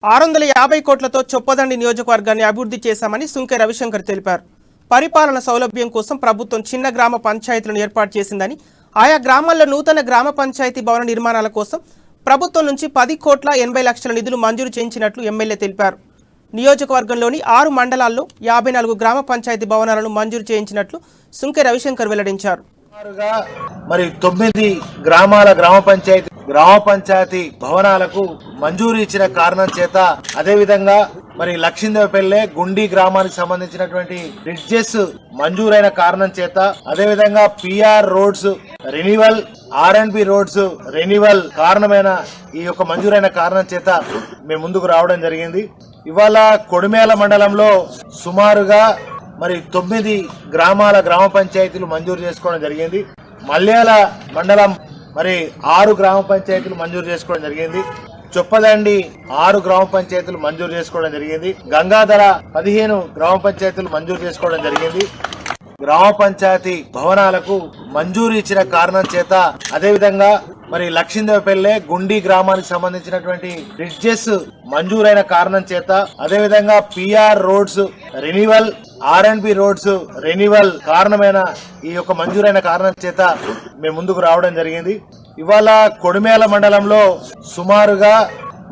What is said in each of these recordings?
650 కోట్లతో చొప్పదండి నియోజకవర్గాన్ని అభివృద్ధి చేశామని సుంకె రవిశంకర్ తెలిపారు. పరిపాలన సౌలభ్యం కోసం ప్రభుత్వం చిన్న గ్రామ పంచాయతీలను ఏర్పాటు చేసిందని, ఆయా గ్రామాల్లో నూతన గ్రామ పంచాయతీ భవన నిర్మాణాల కోసం ప్రభుత్వం నుంచి 10,80,00,000 నిధులు మంజూరు చేయించినట్లు ఎమ్మెల్యే తెలిపారు. నియోజకవర్గంలోని 6 మండలాల్లో 54 గ్రామ పంచాయతీ భవనాలను మంజూరు చేయించినట్లు సుంకె రవిశంకర్ వెల్లడించారు. మరి 9 గ్రామాల గ్రామ పంచాయతీ భవనాలకు మంజూరు ఇచ్చిన కారణం చేత, అదే విధంగా మరి లక్షిందేవపల్లె గుండి గ్రామానికి సంబంధించినటువంటి బ్రిడ్జెస్ మంజూరైన కారణం చేత, అదే విధంగా పిఆర్ రోడ్స్ రెన్యువల్, ఆర్ఎండ్బి రోడ్స్ రెన్యువల్ కారణమైన ఈ యొక్క మంజూరైన కారణం చేత మేము ముందుకు రావడం జరిగింది. ఇవాళ కొడిమేల మండలంలో సుమారుగా మరి 9 గ్రామాల గ్రామ పంచాయతీలు మంజూరు చేసుకోవడం జరిగింది. మల్యాల మండలం మరి 6 గ్రామ పంచాయతీలు మంజూరు చేసుకోవడం జరిగింది. చొప్పదండి 6 గ్రామ పంచాయతీలు మంజూరు చేసుకోవడం జరిగింది. గంగాధర 15 గ్రామ పంచాయతీలు మంజూరు చేసుకోవడం జరిగింది. గ్రామ పంచాయతీ భవనాలకు మంజూరు ఇచ్చిన కారణం చేత, అదే విధంగా మరి లక్షిందేవపల్లె గుండి గ్రామానికి సంబంధించినటువంటి బ్రిడ్జెస్ మంజూరైన కారణం చేత, అదే విధంగా పిఆర్ రోడ్స్ రెన్యువల్, ఆర్ఎండ్బి రోడ్స్ రెన్యువల్ కారణమైన ఈ యొక్క మంజూరైన కారణం చేత మేము ముందుకు రావడం జరిగింది. ఇవాళ కొడిమేల మండలంలో సుమారుగా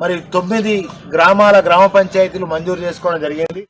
మరి 9 గ్రామాల గ్రామ పంచాయతీలు మంజూరు చేసుకోవడం జరిగింది.